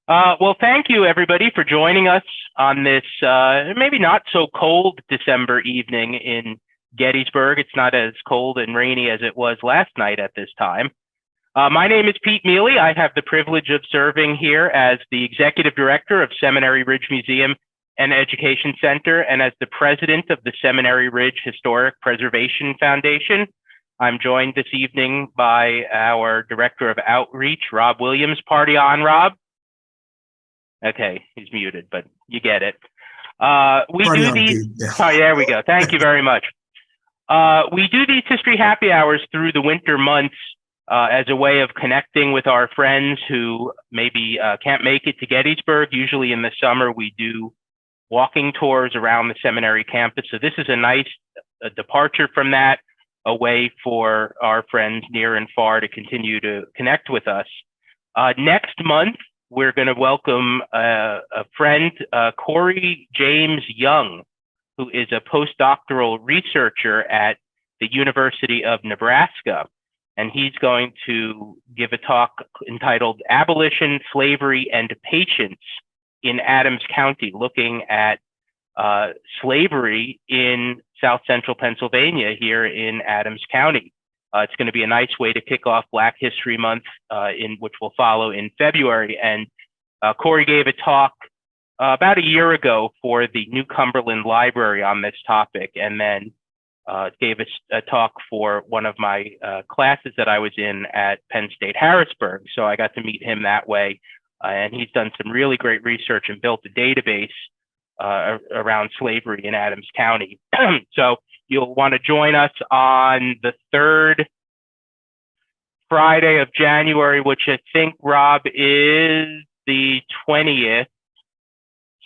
Well, thank you everybody for joining us on this maybe not so cold December evening in Gettysburg. It's not as cold and rainy as it was last night at this time. My name is Pete Miele. I have the privilege of serving here as the Executive Director of Seminary Ridge Museum and Education Center and as the President of the Seminary Ridge Historic Preservation Foundation. I'm joined this evening by our Director of Outreach, Rob Williams. Party on, Rob. Okay, he's muted, but you get it. We do these. Oh, there we go. Thank you very much. We do these history happy hours through the winter months as a way of connecting with our friends who maybe can't make it to Gettysburg. Usually in the summer, we do walking tours around the seminary campus. So this is a nice departure from that, a way for our friends near and far to continue to connect with us. Next month, we're going to welcome a friend, Corey James Young, who is a postdoctoral researcher at the University of Nebraska. And he's going to give a talk entitled Abolition, Slavery, and Patience in Adams County, looking at slavery in South Central Pennsylvania here in Adams County. It's going to be a nice way to kick off Black History Month, which will follow in February. And Corey gave a talk about a year ago for the New Cumberland Library on this topic, and then gave a talk for one of my classes that I was in at Penn State Harrisburg. So I got to meet him that way. And he's done some really great research and built a database around slavery in Adams County. So you'll want to join us on the third Friday of January, which I think, Rob, is the 20th,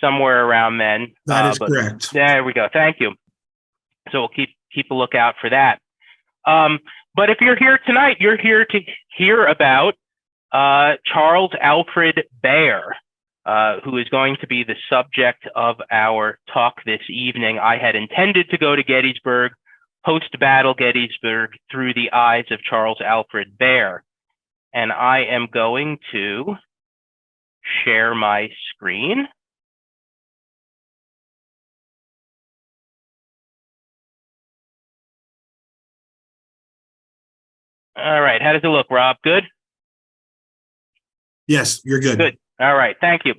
somewhere around then. That is correct. There we go. Thank you. So we'll keep a lookout for that. But if you're here tonight, you're here to hear about Charles Alfred Baer, who is going to be the subject of our talk this evening. I had intended to go to Gettysburg, post-battle Gettysburg, through the eyes of Charles Alfred Baer. And I am going to share my screen. All right, how does it look, Rob? Good? Yes, you're good. Good. All right, thank you.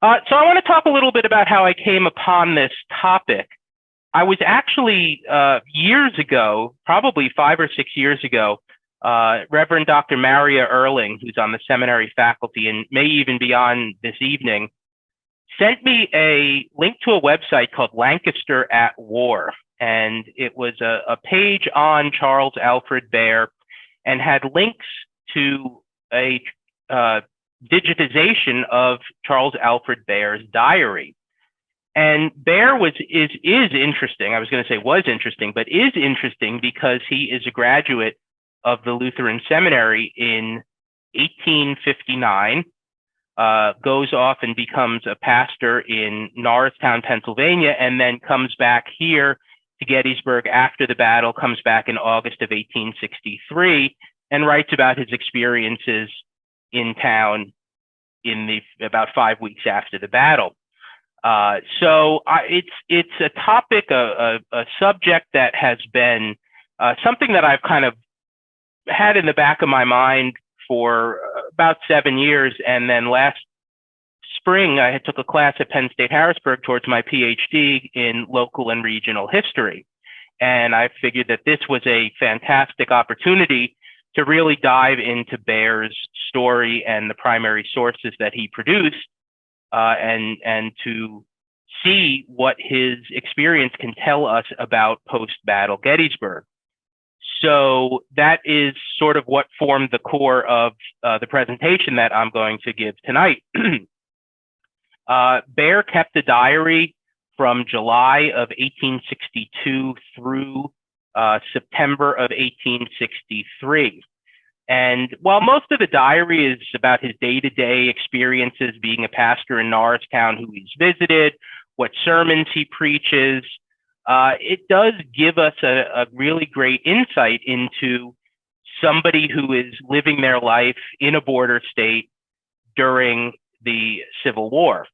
So I want to talk a little bit about how I came upon this topic. I was actually years ago, probably 5 or 6 years ago, Reverend Dr. Maria Erling, who's on the seminary faculty and may even be on this evening, sent me a link to a website called Lancaster at War. And it was a page on Charles Alfred Baer and had links to a digitization of Charles Alfred Baer's diary. And Baer is interesting. I was going to say was interesting, but is interesting because he is a graduate of the Lutheran Seminary in 1859, goes off and becomes a pastor in Norristown, Pennsylvania, and then comes back here to Gettysburg after the battle, comes back in August of 1863, and writes about his experiences in town in about 5 weeks after the battle. So it's a topic, a subject that has been something that I've kind of had in the back of my mind for about 7 years. And then last spring, I took a class at Penn State Harrisburg towards my PhD in local and regional history. And I figured that this was a fantastic opportunity to really dive into Baer's story and the primary sources that he produced, and to see what his experience can tell us about post-battle Gettysburg. So that is sort of what formed the core of the presentation that I'm going to give tonight. Baer kept a diary from July of 1862 through September of 1863. And while most of the diary is about his day-to-day experiences being a pastor in Norristown who he's visited, what sermons he preaches, it does give us a really great insight into somebody who is living their life in a border state during the Civil War.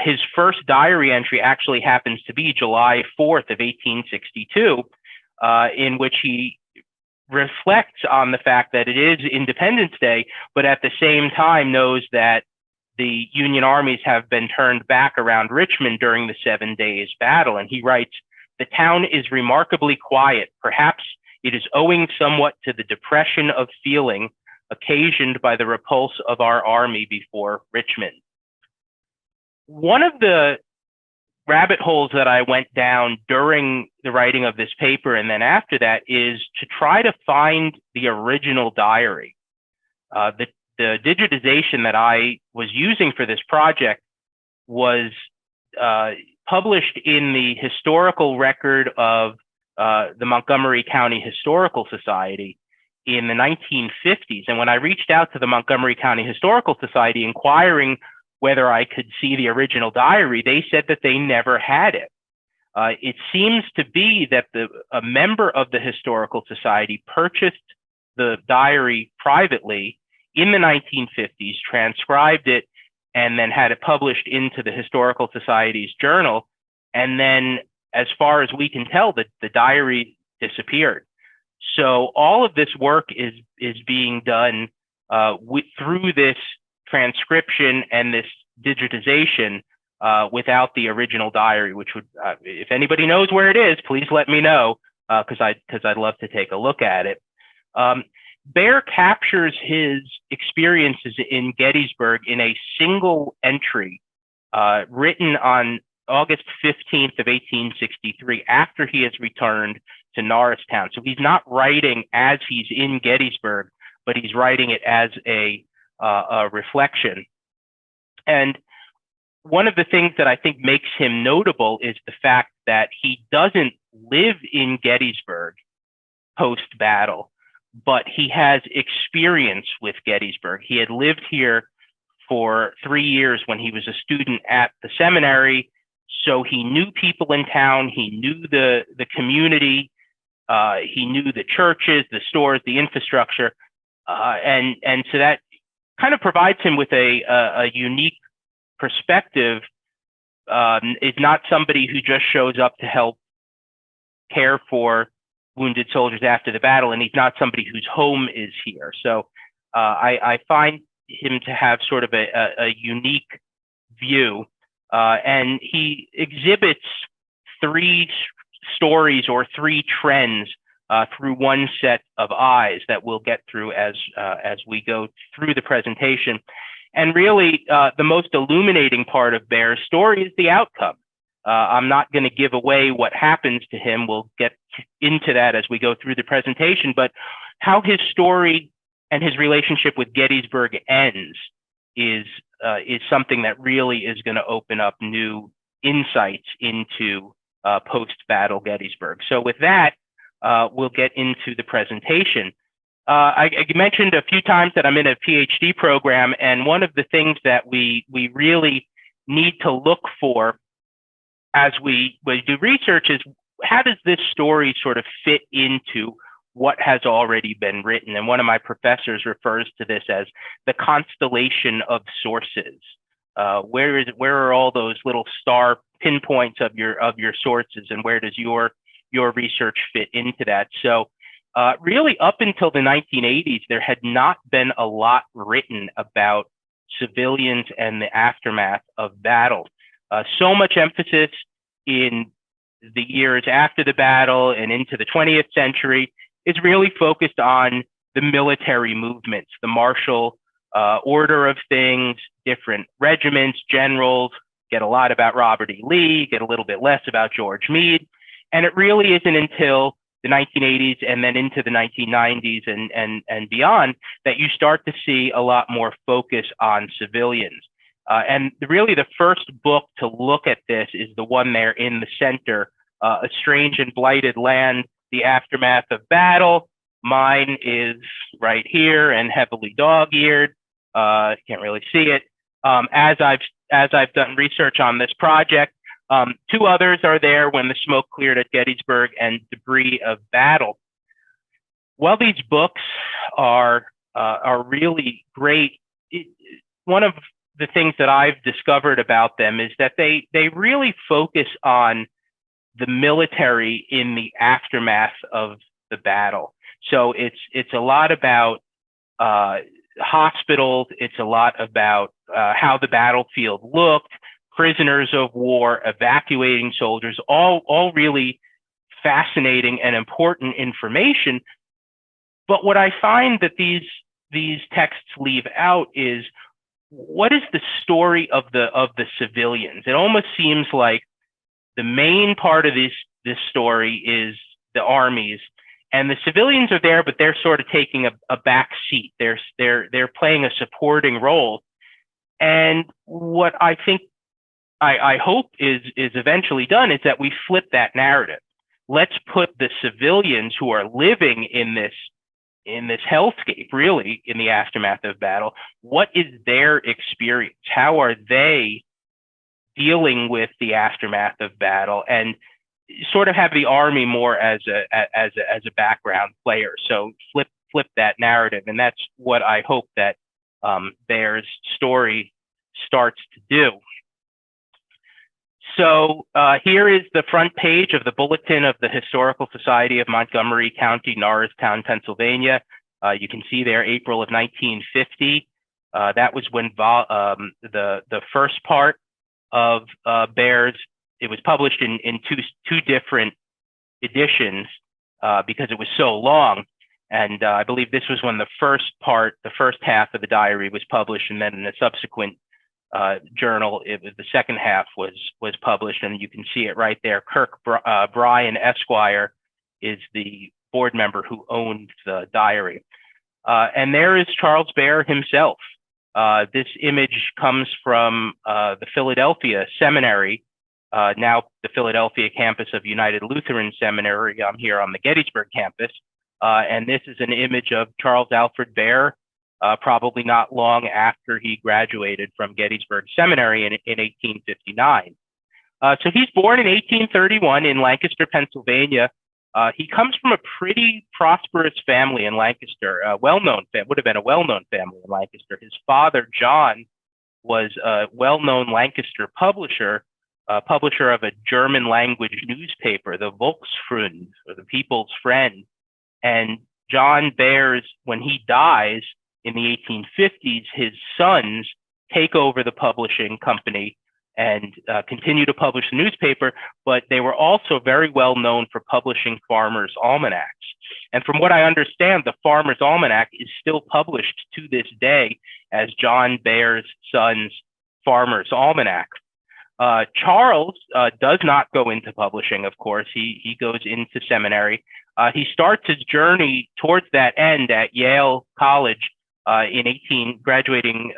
His first diary entry actually happens to be July 4th of 1862, in which he reflects on the fact that it is Independence Day, but at the same time knows that the Union armies have been turned back around Richmond during the 7 days battle. And he writes, "The town is remarkably quiet. Perhaps it is owing somewhat to the depression of feeling occasioned by the repulse of our army before Richmond." One of the rabbit holes that I went down during the writing of this paper and then after that is to try to find the original diary. The digitization that I was using for this project was published in the historical record of the Montgomery County Historical Society in the 1950s. And when I reached out to the Montgomery County Historical Society inquiring whether I could see the original diary, they said that they never had it. It seems to be that a member of the Historical Society purchased the diary privately in the 1950s, transcribed it, and then had it published into the Historical Society's journal. And then, as far as we can tell, the diary disappeared. So all of this work is being done through this transcription and this digitization without the original diary, which would, if anybody knows where it is, please let me know, because I'd love to take a look at it. Baer captures his experiences in Gettysburg in a single entry written on August 15th of 1863, after he has returned to Norristown. So he's not writing as he's in Gettysburg, but he's writing it as a reflection. And one of the things that I think makes him notable is the fact that he doesn't live in Gettysburg post-battle, but he has experience with Gettysburg. He had lived here for 3 years when he was a student at the seminary, so he knew people in town, he knew the community, he knew the churches, the stores, the infrastructure, and so that kind of provides him with a unique perspective. Is not somebody who just shows up to help care for wounded soldiers after the battle, and he's not somebody whose home is here. So I find him to have sort of a unique view, and he exhibits three stories or three trends through one set of eyes that we'll get through as we go through the presentation. And really, the most illuminating part of Baer's story is the outcome. I'm not going to give away what happens to him. We'll get into that as we go through the presentation, but how his story and his relationship with Gettysburg ends is something that really is going to open up new insights into post-battle Gettysburg. So with that, we'll get into the presentation. I mentioned a few times that I'm in a PhD program, and one of the things that we really need to look for as we do research is, how does this story sort of fit into what has already been written? And one of my professors refers to this as the constellation of sources. Where are all those little star pinpoints of your sources, and where does your research fit into that? So really, up until the 1980s, there had not been a lot written about civilians and the aftermath of battle. So much emphasis in the years after the battle and into the 20th century is really focused on the military movements, the martial order of things, different regiments, generals, get a lot about Robert E. Lee, get a little bit less about George Meade. And it really isn't until the 1980s and then into the 1990s and beyond that you start to see a lot more focus on civilians. And really the first book to look at this is the one there in the center, A Strange and Blighted Land, The Aftermath of Battle. Mine is right here and heavily dog-eared. Can't really see it. As I've done research on this project, two others are there, When the Smoke Cleared at Gettysburg and Debris of Battle. While these books are really great, one of the things that I've discovered about them is that they really focus on the military in the aftermath of the battle. So it's a lot about hospitals. It's a lot about how the battlefield looked, prisoners of war, evacuating soldiers, all really fascinating and important information. But what I find that these texts leave out is, what is the story of the civilians? It almost seems like the main part of this story is the armies, and the civilians are there, but they're sort of taking a back seat. They're playing a supporting role. And what I think I hope is eventually done is that we flip that narrative. Let's put the civilians who are living in this hellscape, really, in the aftermath of battle. What is their experience? How are they dealing with the aftermath of battle? And sort of have the army more as a background player. So flip that narrative, and that's what I hope that Baer's story starts to do. So here is the front page of the Bulletin of the Historical Society of Montgomery County, Norristown, Pennsylvania. You can see there April of 1950. That was when the first part of Baer's, it was published in two different editions because it was so long. And I believe this was when the first half of the diary was published, and then in a subsequent journal, the second half was published, and you can see it right there. Kirk Bryan Esquire is the board member who owned the diary. And there is Charles Baer himself. This image comes from the Philadelphia Seminary, now the Philadelphia campus of United Lutheran Seminary. I'm here on the Gettysburg campus. And this is an image of Charles Alfred Baer, probably not long after he graduated from Gettysburg Seminary in 1859. So he's born in 1831 in Lancaster, Pennsylvania. He comes from a pretty prosperous family in Lancaster, would have been a well-known family in Lancaster. His father, John, was a well-known Lancaster publisher of a German language newspaper, the Volksfreund, or the People's Friend. And John Baer's, when he dies in the 1850s, his sons take over the publishing company and continue to publish the newspaper, but they were also very well known for publishing Farmers' Almanacs. And from what I understand, the Farmers' Almanac is still published to this day as John Baer's son's Farmers' Almanac. Charles does not go into publishing, of course. He goes into seminary. He starts his journey towards that end at Yale College graduating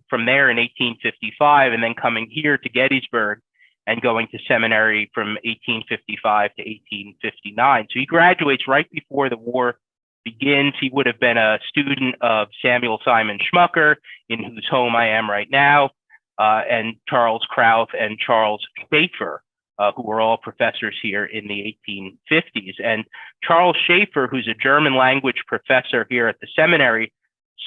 from there in 1855, and then coming here to Gettysburg and going to seminary from 1855 to 1859. So he graduates right before the war begins. He would have been a student of Samuel Simon Schmucker, in whose home I am right now, and Charles Krauth and Charles Schaefer, who were all professors here in the 1850s. And Charles Schaefer, who's a German language professor here at the seminary,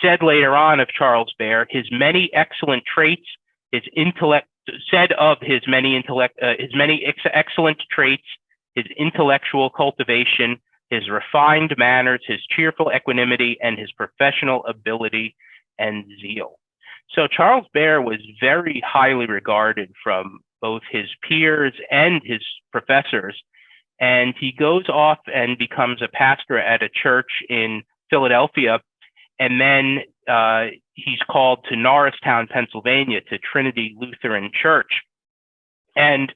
said later on of Charles Baer, his many excellent traits, his intellect, said of his many excellent traits, his intellectual cultivation, his refined manners, his cheerful equanimity, and his professional ability and zeal. So Charles Baer was very highly regarded from both his peers and his professors. And he goes off and becomes a pastor at a church in Philadelphia. And then he's called to Norristown, Pennsylvania, to Trinity Lutheran Church. And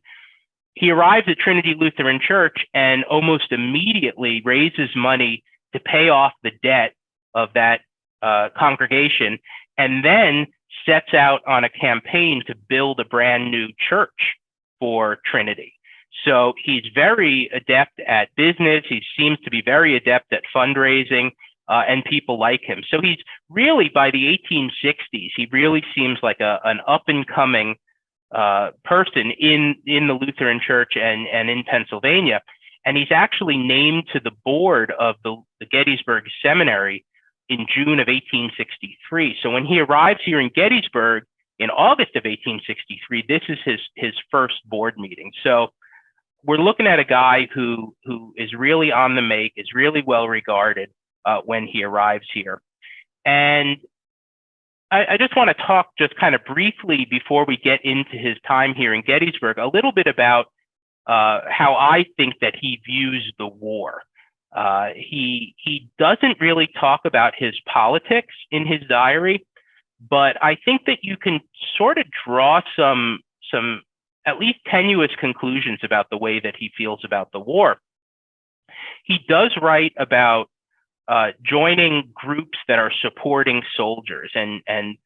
he arrives at Trinity Lutheran Church and almost immediately raises money to pay off the debt of that congregation, and then sets out on a campaign to build a brand new church for Trinity. So he's very adept at business. He seems to be very adept at fundraising, and people like him. So he's really, by the 1860s, he really seems like an up-and-coming person in the Lutheran Church and in Pennsylvania. And he's actually named to the board of the Gettysburg Seminary in June of 1863. So when he arrives here in Gettysburg, in August of 1863, this is his first board meeting. So we're looking at a guy who is really on the make, is really well regarded when he arrives here. And I just want to talk just kind of briefly before we get into his time here in Gettysburg, a little bit about how I think that he views the war. He doesn't really talk about his politics in his diary, but I think that you can sort of draw some at least tenuous conclusions about the way that he feels about the war. He does write about joining groups that are supporting soldiers and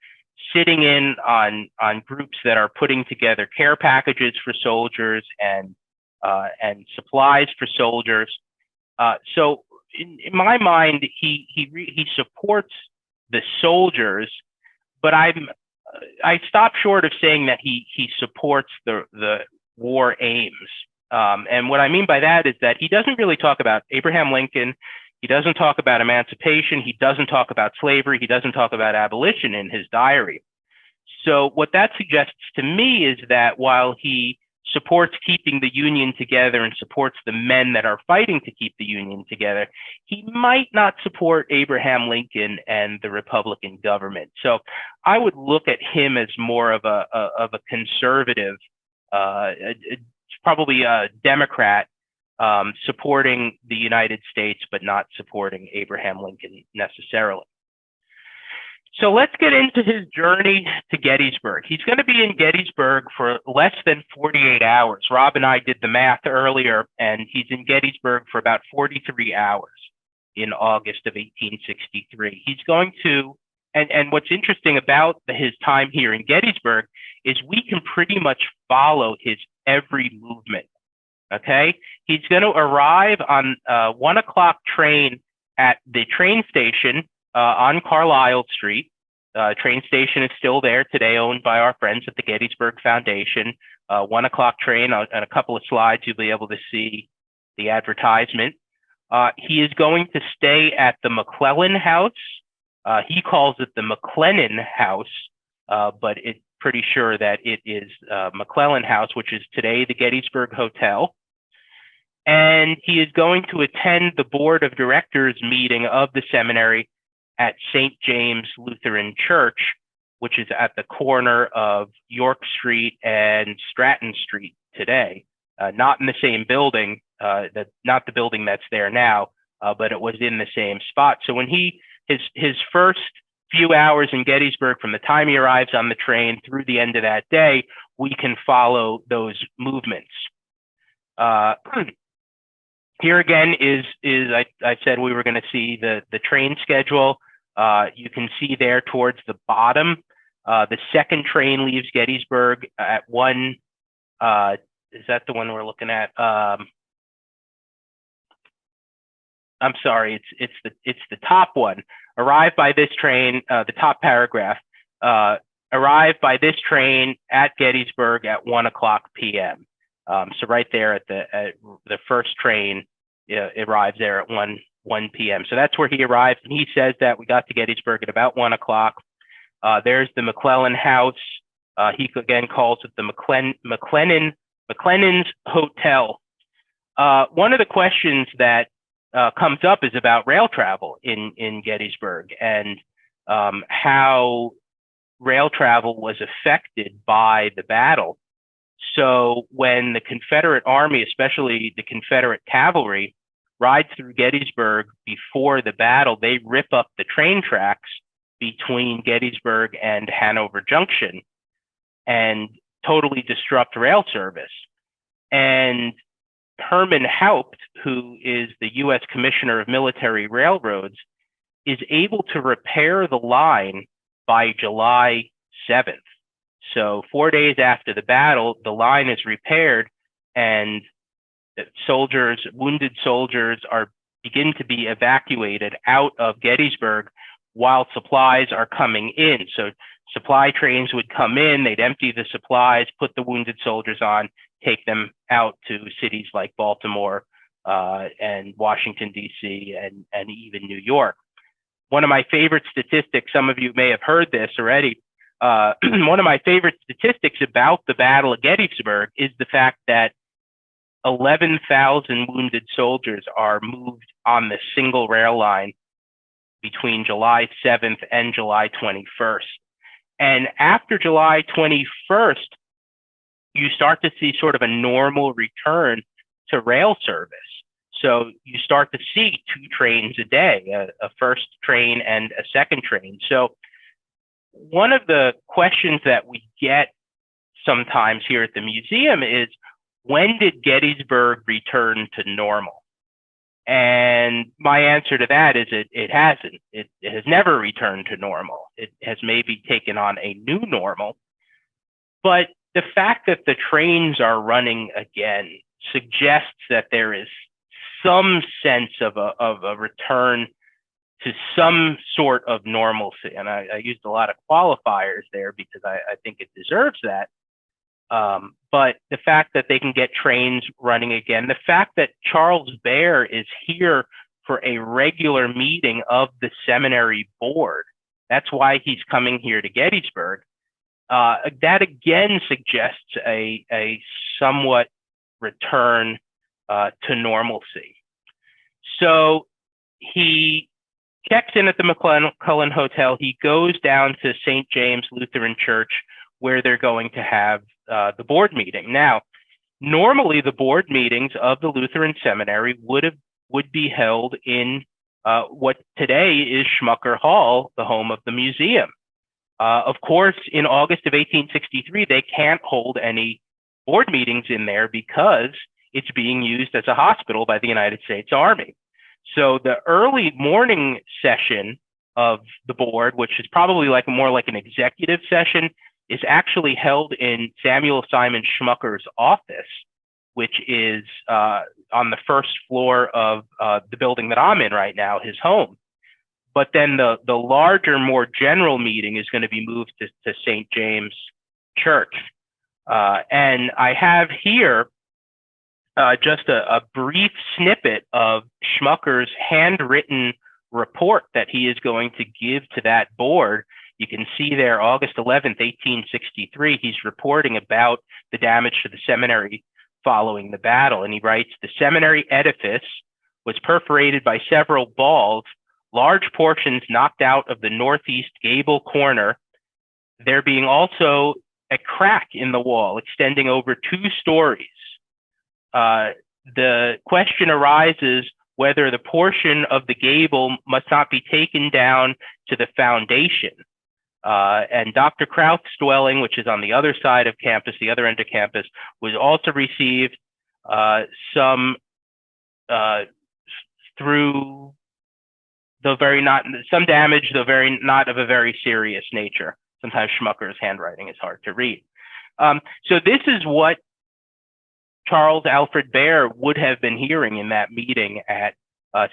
sitting in on groups that are putting together care packages for soldiers and supplies for soldiers. So in my mind, he supports the soldiers, but I stop short of saying that he supports the war aims. And what I mean by that is that he doesn't really talk about Abraham Lincoln. He doesn't talk about emancipation. He doesn't talk about slavery. He doesn't talk about abolition in his diary. So what that suggests to me is that while he supports keeping the Union together and supports the men that are fighting to keep the Union together, he might not support Abraham Lincoln and the Republican government. So I would look at him as more of a conservative, probably a Democrat, supporting the United States, but not supporting Abraham Lincoln necessarily. So let's get into his journey to Gettysburg. He's going to be in Gettysburg for less than 48 hours. Rob and I did the math earlier, and he's in Gettysburg for about 43 hours in August of 1863. He's going to, and what's interesting about his time here in Gettysburg is we can pretty much follow his every movement. Okay, he's going to arrive on a 1 o'clock train at the train station on Carlisle Street. Train station is still there today, owned by our friends at the Gettysburg Foundation. 1 o'clock train, on a couple of slides, you'll be able to see the advertisement. He is going to stay at the McClellan House. He calls it the McLennan House, but it's pretty sure that it is McClellan House, which is today the Gettysburg Hotel. And he is going to attend the board of directors meeting of the seminary at St. James Lutheran Church, which is at the corner of York Street and Stratton Street today. Not in the same building, not the building that's there now, but it was in the same spot. So when his first few hours in Gettysburg, from the time he arrives on the train through the end of that day, we can follow those movements. Here again I said we were going to see the train schedule. You can see there towards the bottom, the second train leaves Gettysburg at 1. Is that the one we're looking at? I'm sorry, it's the top one. Arrive by this train, the top paragraph. Arrive by this train at Gettysburg at 1 o'clock p.m. So right there at the first train arrives there at 1 p.m. So that's where he arrives, and he says that we got to Gettysburg at about 1 o'clock. There's the McClellan House. He again calls it the McLennan's Hotel. One of the questions that comes up is about rail travel in Gettysburg and how rail travel was affected by the battle. So when the Confederate Army, especially the Confederate cavalry, rides through Gettysburg before the battle, they rip up the train tracks between Gettysburg and Hanover Junction and totally disrupt rail service. And Herman Haupt, who is the U.S. Commissioner of Military Railroads, is able to repair the line by July 7th. So 4 days after the battle, the line is repaired, and wounded soldiers begin to be evacuated out of Gettysburg while supplies are coming in. So supply trains would come in, they'd empty the supplies, put the wounded soldiers on, take them out to cities like Baltimore and Washington, D.C., and even New York. One of my favorite statistics, some of you may have heard this already, one of my favorite statistics about the Battle of Gettysburg is the fact that 11,000 wounded soldiers are moved on the single rail line between July 7th and July 21st. And after July 21st, you start to see sort of a normal return to rail service. So you start to see 2 trains a day, a first train and a second train. So one of the questions that we get sometimes here at the museum is, when did Gettysburg return to normal? And my answer to that is it hasn't. It has never returned to normal. It has maybe taken on a new normal. But the fact that the trains are running again suggests that there is some sense of a return to some sort of normalcy. And I used a lot of qualifiers there because I think it deserves that. But the fact that they can get trains running again, the fact that Charles Baer is here for a regular meeting of the seminary board, that's why he's coming here to Gettysburg. That again suggests a somewhat return to normalcy. So he checks in at the McClellan Hotel. He goes down to St. James Lutheran Church, where they're going to have the board meeting. Now, normally the board meetings of the Lutheran Seminary would be held in what today is Schmucker Hall, the home of the museum. Of course, in August of 1863, they can't hold any board meetings in there because it's being used as a hospital by the United States Army. So the early morning session of the board, which is probably more like an executive session, is actually held in Samuel Simon Schmucker's office, which is on the first floor of the building that I'm in right now, his home. But then the larger, more general meeting is going to be moved to St. James Church. And I have here just a brief snippet of Schmucker's handwritten report that he is going to give to that board. You can see there, August 11th, 1863, he's reporting about the damage to the seminary following the battle. And he writes, "The seminary edifice was perforated by several balls, large portions knocked out of the northeast gable corner, there being also a crack in the wall extending over 2 stories. The question arises whether the portion of the gable must not be taken down to the foundation. And Dr. Kraut's dwelling, which is on the other side of campus, the other end of campus, was also received some through some damage, though not of a very serious nature." Sometimes Schmucker's handwriting is hard to read. So this is what Charles Alfred Baer would have been hearing in that meeting at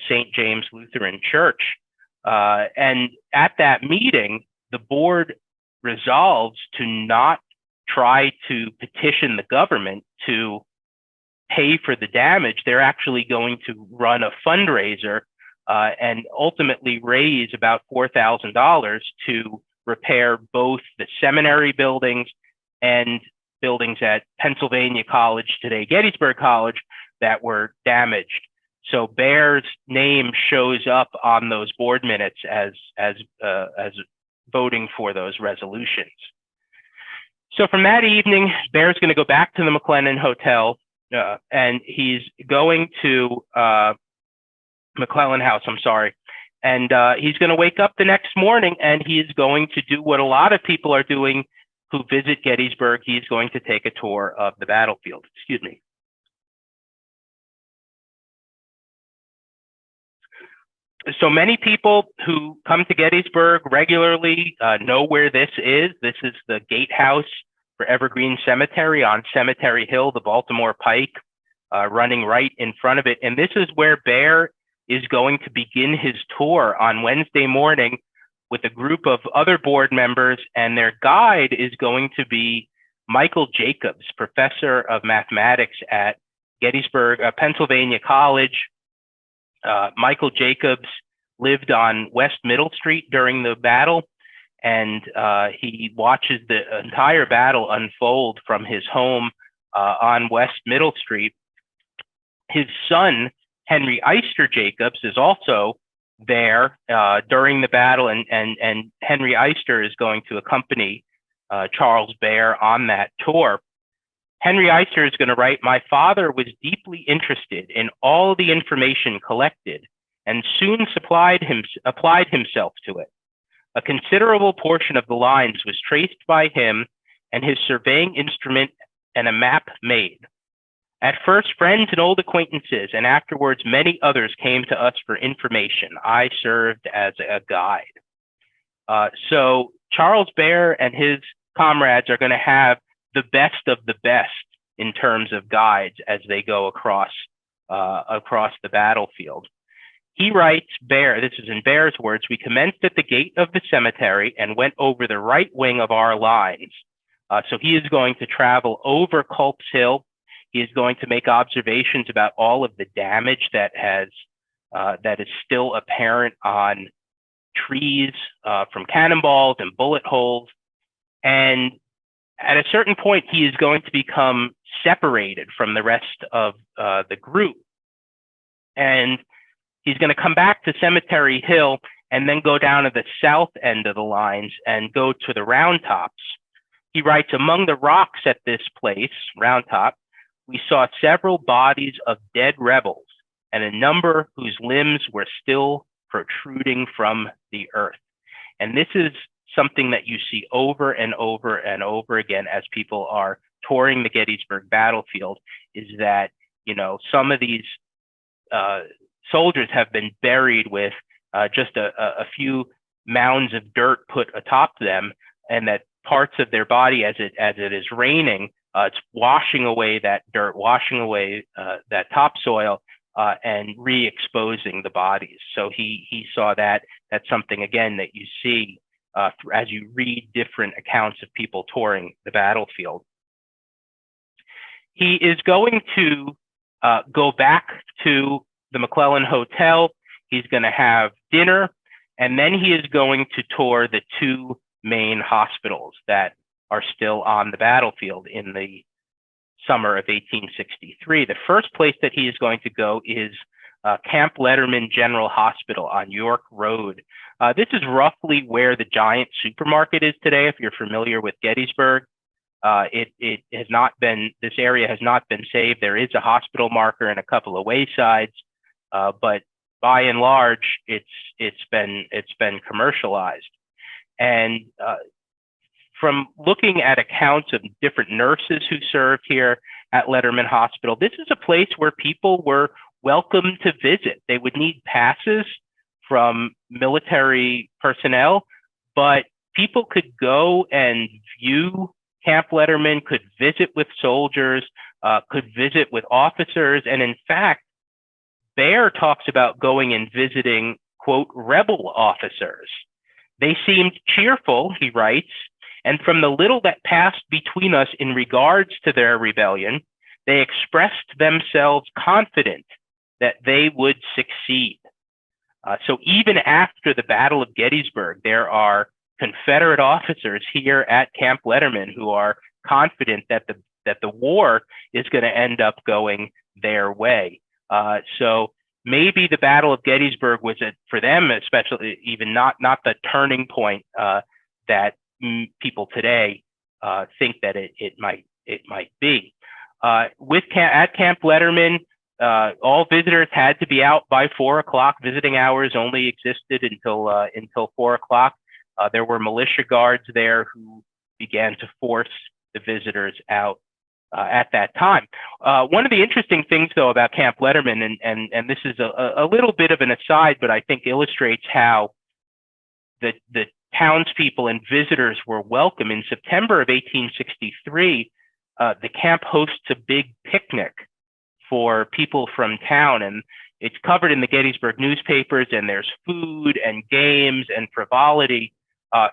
St. James Lutheran Church. And at that meeting, the board resolves to not try to petition the government to pay for the damage. They're actually going to run a fundraiser and ultimately raise about $4,000 to repair both the seminary buildings and buildings at Pennsylvania College, today Gettysburg College, that were damaged. So Baer's name shows up on those board minutes as voting for those resolutions. So from that evening, Baer's going to go back to the McClellan Hotel, and he's going to McClellan House, I'm sorry. And he's going to wake up the next morning, and he's going to do what a lot of people are doing who visit Gettysburg. He's going to take a tour of the battlefield. Excuse me. So many people who come to Gettysburg regularly know where this is. This is the gatehouse for Evergreen Cemetery on Cemetery Hill, the Baltimore Pike, running right in front of it. And this is where Baer is going to begin his tour on Wednesday morning with a group of other board members, and their guide is going to be Michael Jacobs, professor of mathematics at Gettysburg, Pennsylvania College. Michael Jacobs lived on West Middle Street during the battle, and he watches the entire battle unfold from his home on West Middle Street. His son, Henry Eyster Jacobs, is also there during the battle, and Henry Eyster is going to accompany Charles Baer on that tour. Henry Eyster is going to write, "My father was deeply interested in all the information collected and soon applied himself to it. A considerable portion of the lines was traced by him and his surveying instrument and a map made. At first, friends and old acquaintances, and afterwards many others came to us for information. I served as a guide." So Charles Baer and his comrades are going to have the best of the best in terms of guides as they go across the battlefield. He writes, Baer, this is in Baer's words, "We commenced at the gate of the cemetery and went over the right wing of our lines." So he is going to travel over Culp's Hill. He is going to make observations about all of the damage that is still apparent on trees from cannonballs and bullet holes. And at a certain point, he is going to become separated from the rest of the group. And he's going to come back to Cemetery Hill and then go down to the south end of the lines and go to the Round Tops. He writes, "Among the rocks at this place, Round Top, we saw several bodies of dead rebels and a number whose limbs were still protruding from the earth." And this is something that you see over and over and over again as people are touring the Gettysburg battlefield, is that, you know, some of these soldiers have been buried with just a few mounds of dirt put atop them, and that parts of their body, as it is raining, it's washing away that dirt, washing away that topsoil, and re-exposing the bodies. So he saw that. That's something, again, that you see as you read different accounts of people touring the battlefield. He is going to go back to the McClellan Hotel. He's going to have dinner, and then he is going to tour the two main hospitals that are still on the battlefield in the summer of 1863. The first place that he is going to go is Camp Letterman General Hospital on York Road. This is roughly where the giant supermarket is today, if you're familiar with Gettysburg. It has not been, this area has not been saved. There is a hospital marker and a couple of waysides, but by and large, it's been commercialized. And from looking at accounts of different nurses who served here at Letterman Hospital, this is a place where people were welcome to visit. They would need passes from military personnel, but people could go and view Camp Letterman, could visit with soldiers, could visit with officers. And in fact, Baer talks about going and visiting, quote, rebel officers. They seemed cheerful, he writes, and from the little that passed between us in regards to their rebellion, they expressed themselves confident that they would succeed. So even after the Battle of Gettysburg, there are Confederate officers here at Camp Letterman who are confident that the war is going to end up going their way. So maybe the Battle of Gettysburg was, for them especially, even not the turning point that people today think that it might be. At Camp Letterman, all visitors had to be out by 4 o'clock. Visiting hours only existed until 4 o'clock. There were militia guards there who began to force the visitors out at that time. One of the interesting things, though, about Camp Letterman, and this is a little bit of an aside, but I think illustrates how the townspeople and visitors were welcome. In September of 1863, the camp hosts a big picnic for people from town, and it's covered in the Gettysburg newspapers, and there's food and games and frivolity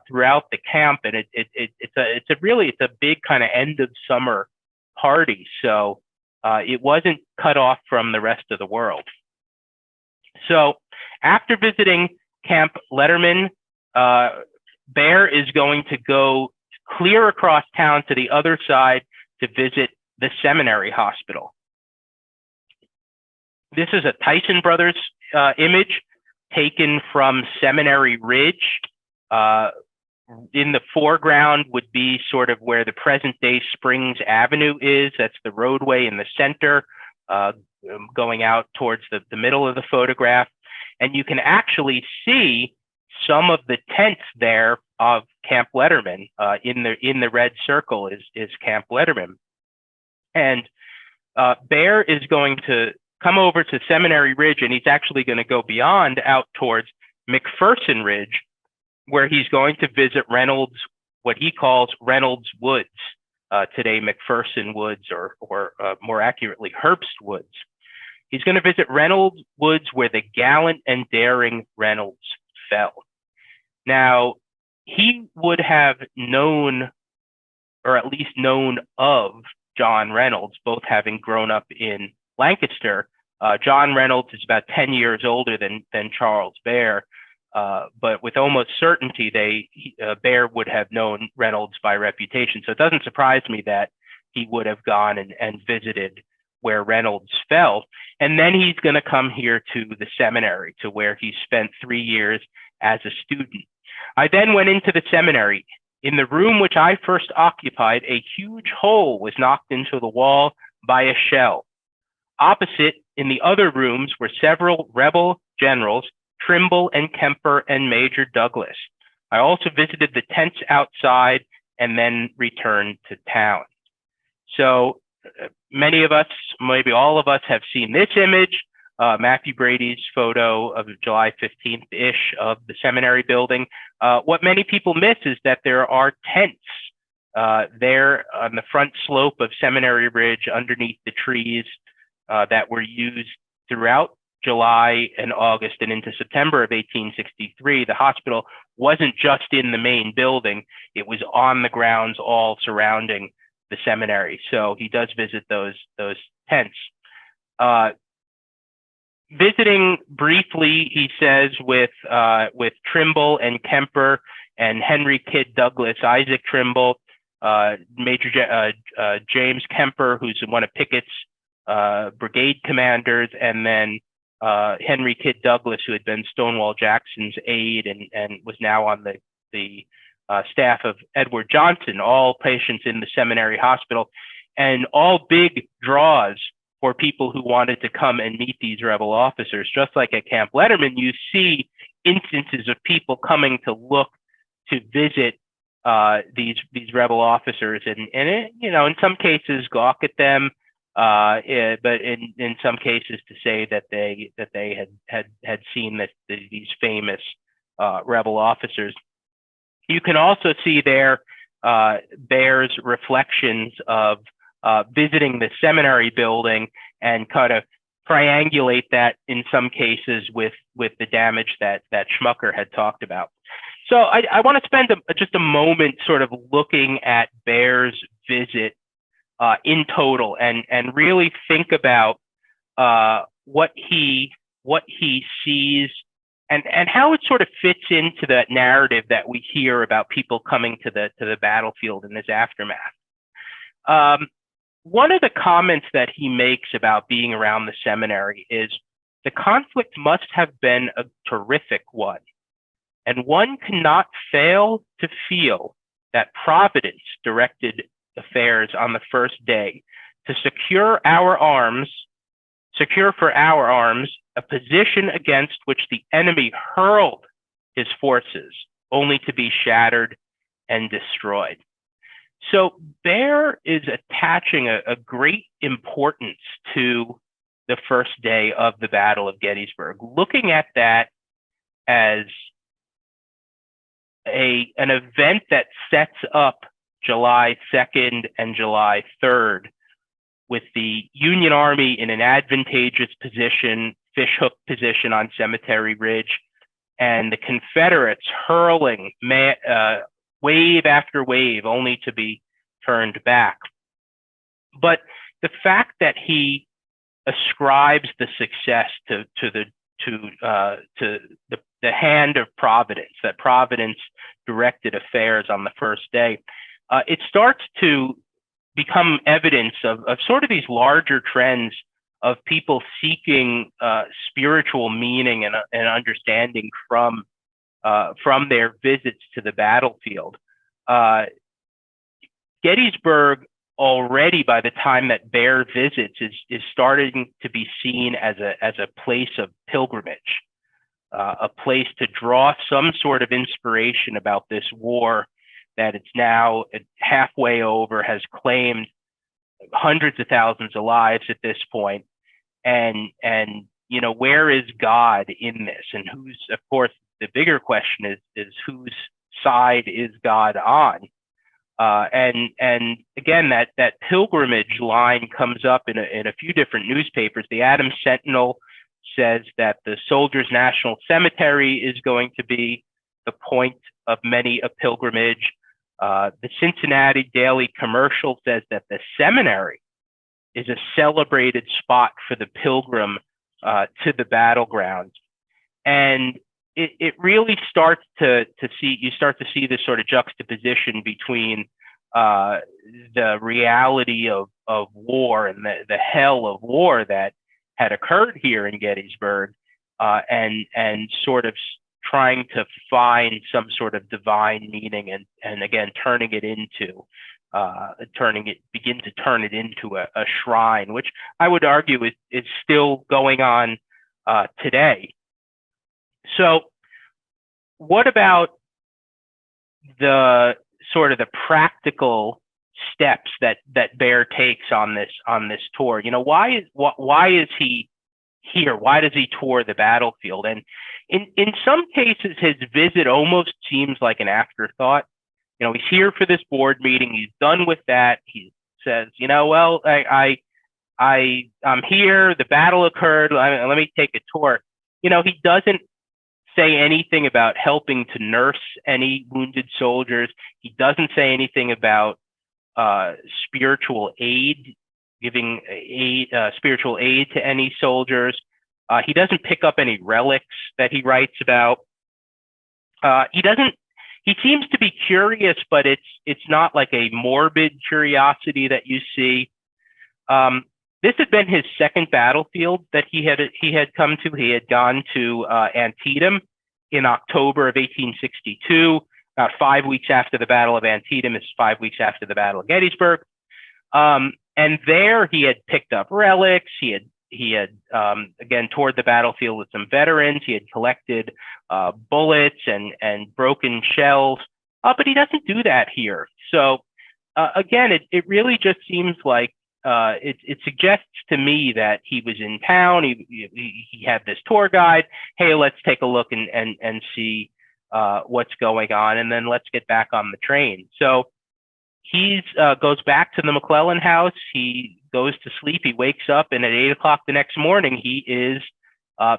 throughout the camp, and it's a big kind of end of summer party. So it wasn't cut off from the rest of the world. So after visiting Camp Letterman, Baer is going to go clear across town to the other side to visit the seminary hospital. This is a Tyson Brothers image taken from Seminary Ridge. In the foreground would be sort of where the present day Springs Avenue is. That's the roadway in the center, going out towards the middle of the photograph. And you can actually see some of the tents there of Camp Letterman. In the red circle is Camp Letterman. And Baer is going to come over to Seminary Ridge, and he's actually going to go beyond out towards McPherson Ridge, where he's going to visit Reynolds, what he calls Reynolds Woods, today McPherson Woods, or more accurately, Herbst Woods. He's going to visit Reynolds Woods, where the gallant and daring Reynolds fell. Now, he would have known, or at least known of, John Reynolds, both having grown up in Lancaster. John Reynolds is about 10 years older than Charles Baer, but with almost certainty, Baer would have known Reynolds by reputation. So it doesn't surprise me that he would have gone and visited where Reynolds fell. And then he's going to come here to the seminary, to where he spent 3 years as a student. I then went into the seminary. In the room which I first occupied, a huge hole was knocked into the wall by a shell. Opposite, in the other rooms, were several rebel generals, Trimble and Kemper and Major Douglas. I also visited the tents outside and then returned to town. So many of us, maybe all of us, have seen this image, Matthew Brady's photo of July 15th-ish of the seminary building. What many people miss is that there are tents there on the front slope of Seminary Ridge underneath the trees that were used throughout July and August and into September of 1863. The hospital wasn't just in the main building, it was on the grounds all surrounding the seminary. So he does visit those tents. Visiting briefly, he says, with Trimble and Kemper and Henry Kidd Douglas, Isaac Trimble, Major James Kemper, who's one of Pickett's brigade commanders, and then Henry Kidd Douglas, who had been Stonewall Jackson's aide and was now on the staff of Edward Johnson, all patients in the seminary hospital, and all big draws for people who wanted to come and meet these rebel officers. Just like at Camp Letterman, you see instances of people coming to look to visit these rebel officers, and it, in some cases gawk at them, but in some cases to say that they had seen these famous rebel officers. You can also see there Baer's reflections of visiting the seminary building and kind of triangulate that in some cases with the damage that Schmucker had talked about. So I want to spend just a moment sort of looking at Baer's visit in total and really think about what he sees and how it sort of fits into that narrative that we hear about people coming to the battlefield in this aftermath. One of the comments that he makes about being around the seminary is the conflict must have been a terrific one, and one cannot fail to feel that Providence directed affairs on the first day to secure for our arms a position against which the enemy hurled his forces, only to be shattered and destroyed. So Baer is attaching a great importance to the first day of the Battle of Gettysburg, looking at that as an event that sets up July 2nd and July 3rd, with the Union Army in an advantageous position, fishhook position on Cemetery Ridge, and the Confederates hurling wave after wave, only to be turned back. But the fact that he ascribes the success to the hand of Providence, that Providence directed affairs on the first day, it starts to become evidence of sort of these larger trends of people seeking spiritual meaning and understanding from their visits to the battlefield. Gettysburg already, by the time that Baer visits, is starting to be seen as a place of pilgrimage, a place to draw some sort of inspiration about this war that it's now halfway over, has claimed hundreds of thousands of lives at this point. And you know, where is God in this? And who's, of course, the bigger question is whose side is God on? And again, that pilgrimage line comes up in a few different newspapers. The Adams Sentinel says that the Soldiers' National Cemetery is going to be the point of many a pilgrimage. The Cincinnati Daily Commercial says that the seminary is a celebrated spot for the pilgrim to the battleground. And it really starts to see this sort of juxtaposition between the reality of war and the hell of war that had occurred here in Gettysburg, and sort of trying to find some sort of divine meaning and again begin to turn it into a shrine, which I would argue is still going on today. So what about the sort of the practical steps that Baer takes on this tour? You know, why is he here? Why does he tour the battlefield? And in some cases, his visit almost seems like an afterthought. You know, he's here for this board meeting. He's done with that. He says, you know, well, I'm here. The battle occurred. Let me take a tour. You know, he doesn't say anything about helping to nurse any wounded soldiers. He doesn't say anything about spiritual aid, giving spiritual aid to any soldiers. He doesn't pick up any relics that he writes about. He seems to be curious, but it's not like a morbid curiosity that you see. This had been his second battlefield that he had come to. He had gone to Antietam in October of 1862, about 5 weeks after the Battle of Antietam. It's 5 weeks after the Battle of Gettysburg. And there he had picked up relics. He had again toured the battlefield with some veterans. He had collected bullets and broken shells, but he doesn't do that here. So again, it really just seems like it suggests to me that he was in town. He had this tour guide. Hey, let's take a look and see what's going on, and then let's get back on the train. So he goes back to the McClellan house. He goes to sleep. He wakes up, and at 8 o'clock the next morning, he is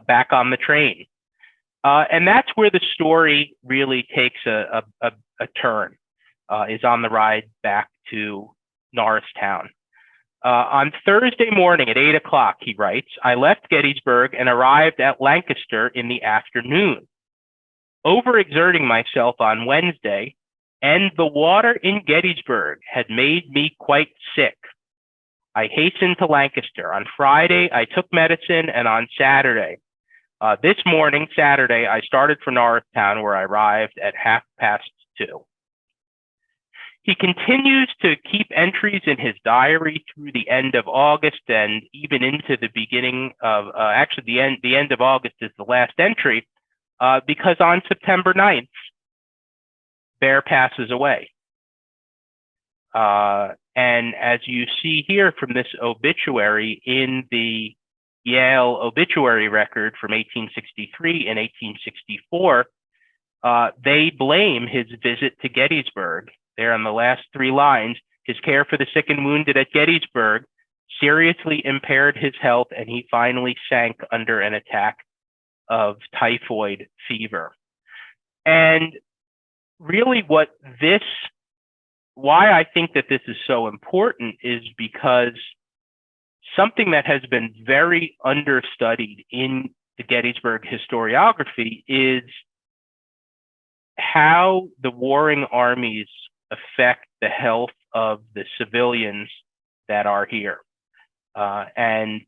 back on the train. And that's where the story really takes a turn, is on the ride back to Norristown. On Thursday morning at 8 o'clock, he writes, I left Gettysburg and arrived at Lancaster in the afternoon. Overexerting myself on Wednesday, and the water in Gettysburg had made me quite sick. I hastened to Lancaster. On Friday, I took medicine, and on Saturday, this morning, Saturday, I started for Norristown, where I arrived at 2:30. He continues to keep entries in his diary through the end of August and even into the beginning of, actually the end of August is the last entry, because on September 9th, Baer passes away. And as you see here from this obituary in the Yale obituary record from 1863 and 1864, they blame his visit to Gettysburg. There on the last three lines, his care for the sick and wounded at Gettysburg seriously impaired his health, and he finally sank under an attack of typhoid fever. And really why I think that this is so important is because something that has been very understudied in the Gettysburg historiography is how the warring armies affect the health of the civilians that are here. And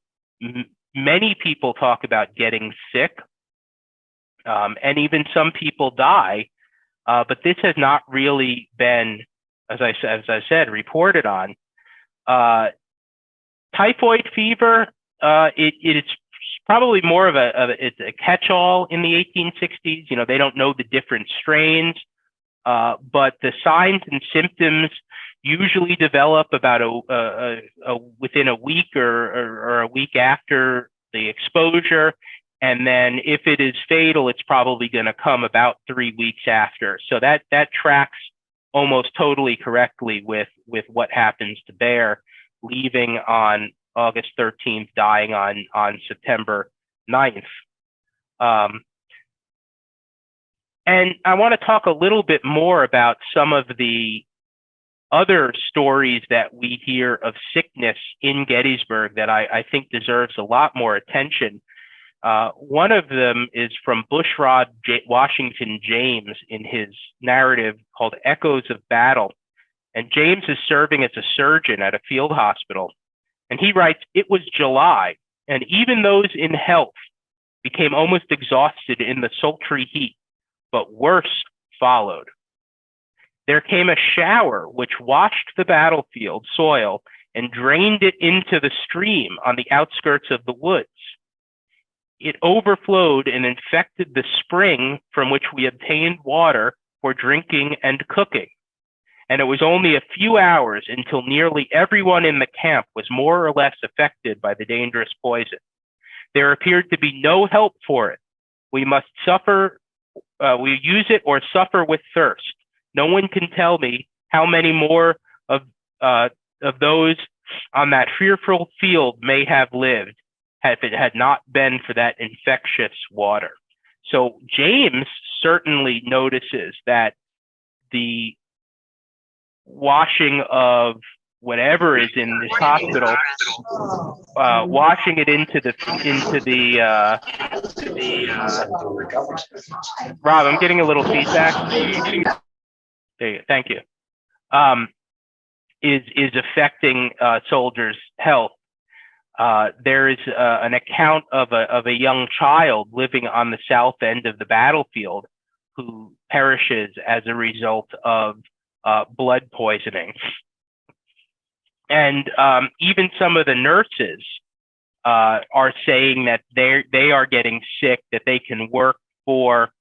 many people talk about getting sick, and even some people die, but this has not really been, as I said, reported on. Typhoid fever, it's probably more of it's a catch-all in the 1860s. You know, they don't know the different strains, but the signs and symptoms usually develop about within a week or a week after the exposure. And then if it is fatal, it's probably going to come about 3 weeks after. So that tracks almost totally correctly with what happens to Baer, leaving on August 13th, dying on September 9th. And I want to talk a little bit more about some of the other stories that we hear of sickness in Gettysburg that I think deserves a lot more attention. One of them is from Bushrod Washington James in his narrative called Echoes of Battle. And James is serving as a surgeon at a field hospital. And he writes, "It was July, and even those in health became almost exhausted in the sultry heat, but worse followed. There came a shower which washed the battlefield soil and drained it into the stream on the outskirts of the woods. It overflowed and infected the spring from which we obtained water for drinking and cooking. And it was only a few hours until nearly everyone in the camp was more or less affected by the dangerous poison. There appeared to be no help for it. We must suffer, we use it or suffer with thirst. No one can tell me how many more of those on that fearful field may have lived if it had not been for that infectious water." So James certainly notices that the washing of whatever is in this hospital, washing it into the Rob, I'm getting a little feedback. There you go. Thank you. Is affecting soldiers' health. There is an account of a young child living on the south end of the battlefield who perishes as a result of blood poisoning. And even some of the nurses are saying that they are getting sick, that they can work for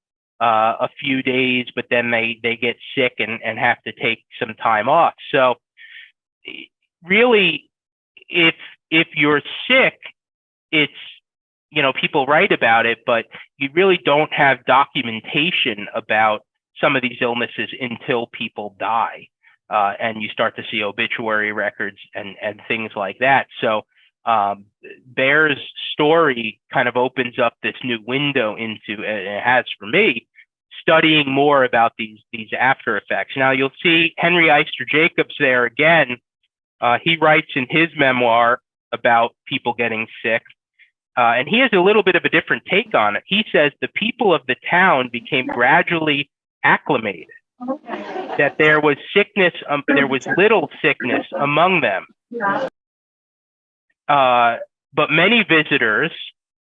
a few days, but then they get sick and have to take some time off. So really, if you're sick, it's, you know, people write about it, but you really don't have documentation about some of these illnesses until people die. And you start to see obituary records and things like that. So Baer's story kind of opens up this new window into, and it has for me, studying more about these after effects. Now you'll see Henry Eyster Jacobs there again. He writes in his memoir about people getting sick, and he has a little bit of a different take on it. He says the people of the town became gradually acclimated, that there was sickness, there was little sickness among them. But many visitors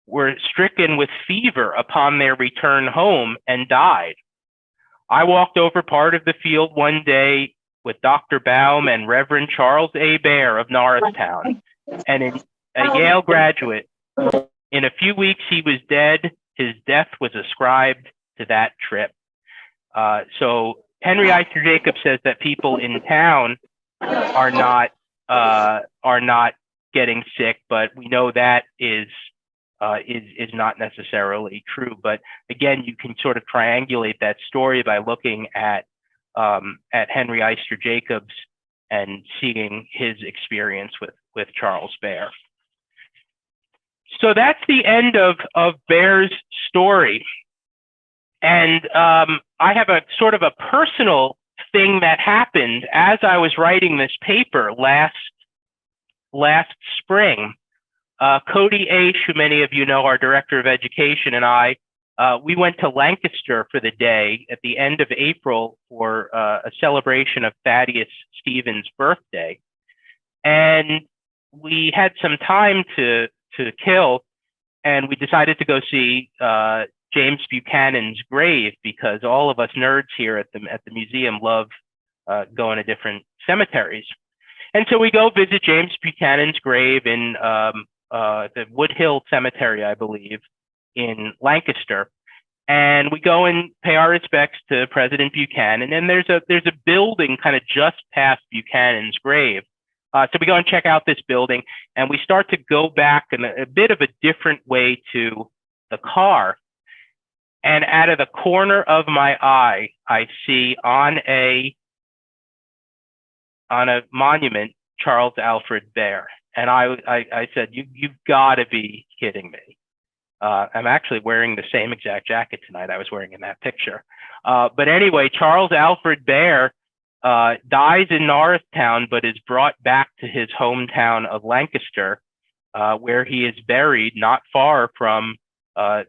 were stricken with fever upon their return home and died. I walked over part of the field one day with Dr. Baum and Reverend Charles A. Baer of Norristown, and a Yale graduate. In a few weeks, he was dead. His death was ascribed to that trip. So Henry Eyster Jacobs says that people in town are not getting sick, but we know that is not necessarily true. But again, you can sort of triangulate that story by looking at Henry Eyster Jacobs and seeing his experience with Charles Baer. So that's the end of Baer's story. And I have a sort of a personal thing that happened as I was writing this paper last spring. Cody Aish, who many of you know, our Director of Education, and I, we went to Lancaster for the day at the end of April for a celebration of Thaddeus Stevens' birthday. And we had some time to kill, and we decided to go see James Buchanan's grave, because all of us nerds here at the museum love going to different cemeteries. And so we go visit James Buchanan's grave in the Woodhill Cemetery, I believe, in Lancaster. And we go and pay our respects to President Buchanan. And there's a building kind of just past Buchanan's grave. So we go and check out this building, and we start to go back in a bit of a different way to the car. And out of the corner of my eye, I see on a monument, Charles Alfred Baer. And I said, you've got to be kidding me. I'm actually wearing the same exact jacket tonight I was wearing in that picture. But anyway, Charles Alfred Baer dies in Norristown, but is brought back to his hometown of Lancaster, where he is buried not far from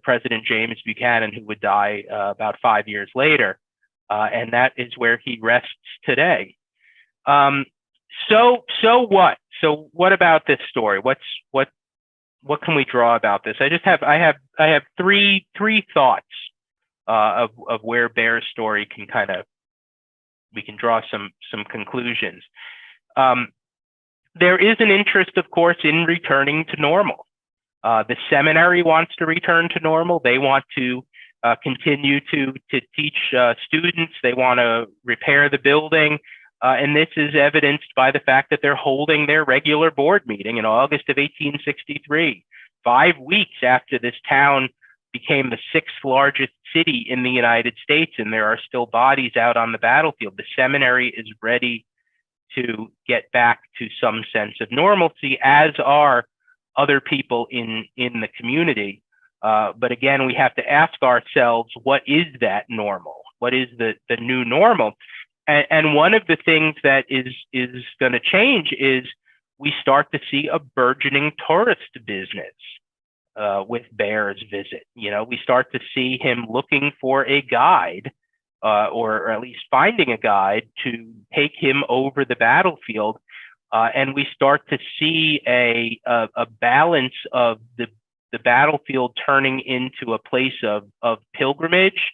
President James Buchanan, who would die about 5 years later. And that is where he rests today. So what? So what about this story? What can we draw about this? I have three thoughts of where Baer's story can we can draw some conclusions. There is an interest, of course, in returning to normal. The seminary wants to return to normal. They want to continue to teach students. They want to repair the building. And this is evidenced by the fact that they're holding their regular board meeting in August of 1863, 5 weeks after this town became the 6th largest city in the United States, and there are still bodies out on the battlefield. The seminary is ready to get back to some sense of normalcy, as are other people in the community. But again, we have to ask ourselves, what is that normal? What is the new normal? And one of the things that is going to change is we start to see a burgeoning tourist business with Baer's visit. You know, we start to see him looking for a guide, or at least finding a guide to take him over the battlefield. And we start to see a balance of the battlefield turning into a place of pilgrimage.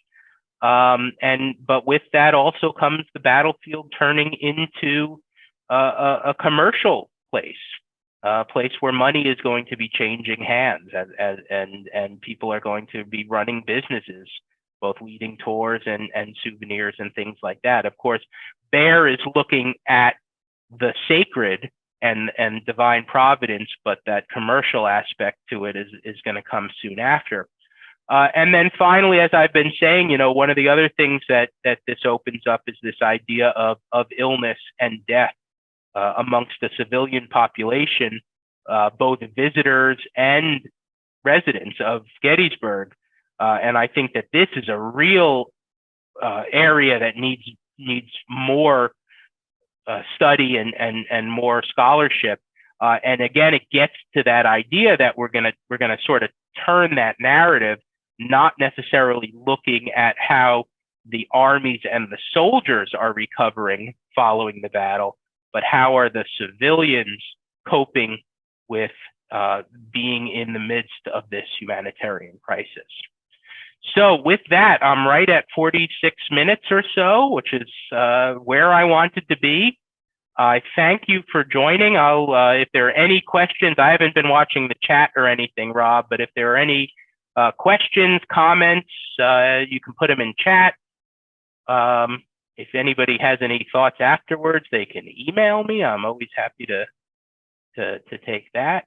But with that also comes the battlefield turning into a commercial place, a place where money is going to be changing hands, and people are going to be running businesses, both leading tours and souvenirs and things like that. Of course, Baer is looking at the sacred and divine providence, but that commercial aspect to it is going to come soon after. And then finally, as I've been saying, you know, one of the other things that this opens up is this idea of illness and death amongst the civilian population, both visitors and residents of Gettysburg. And I think that this is a real area that needs more study and more scholarship. And again, it gets to that idea that we're gonna sort of turn that narrative, not necessarily looking at how the armies and the soldiers are recovering following the battle, but how are the civilians coping with being in the midst of this humanitarian crisis. So with that, I'm right at 46 minutes or so, which is where I wanted to be. I thank you for joining. If there are any questions, I haven't been watching the chat or anything, Rob, but if there are any questions, comments, you can put them in chat. If anybody has any thoughts afterwards, they can email me. I'm always happy to take that.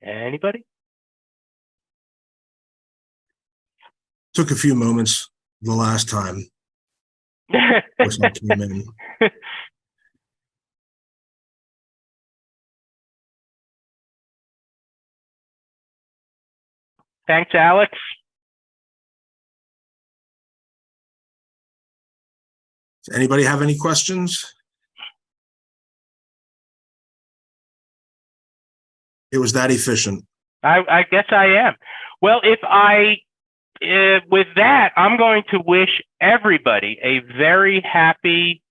Anybody? Took a few moments the last time. Came in. Thanks, Alex. Does anybody have any questions? It was that efficient. I guess I am. Well, with that, I'm going to wish everybody a very happy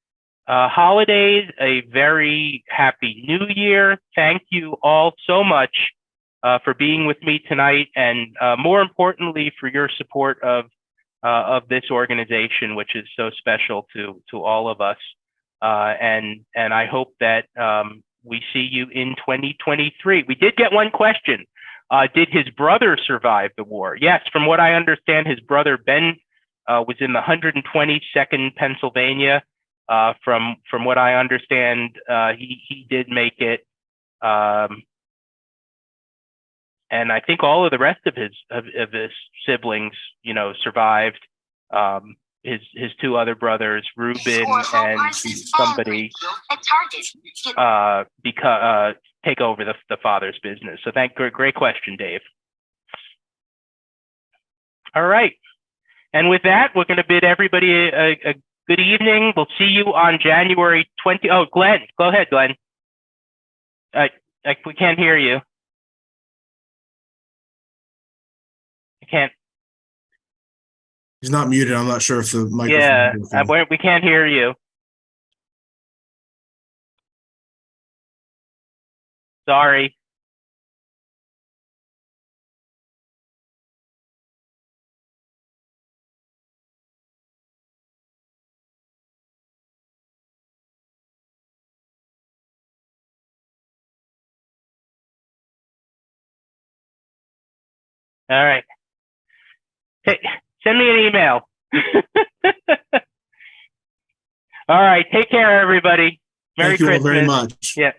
holidays, a very happy New Year. Thank you all so much for being with me tonight, and more importantly, for your support of this organization, which is so special to all of us. And I hope that we see you in 2023. We did get one question. Did his brother survive the war? Yes, from what I understand, his brother Ben was in the 122nd Pennsylvania. From what I understand, he did make it, and I think all of the rest of his siblings, survived. His two other brothers, Reuben and somebody, take over the father's business. So great question, Dave. All right, and with that, we're going to bid everybody a good evening. We'll see you on January 20. Oh, Glenn, go ahead, Glenn. We can't hear you. I can't. He's not muted. I'm not sure if the microphone. Yeah, we can't hear you. Sorry. All right. Hey, send me an email. All right. Take care, everybody. Merry Christmas. Thank you all very much. Yeah.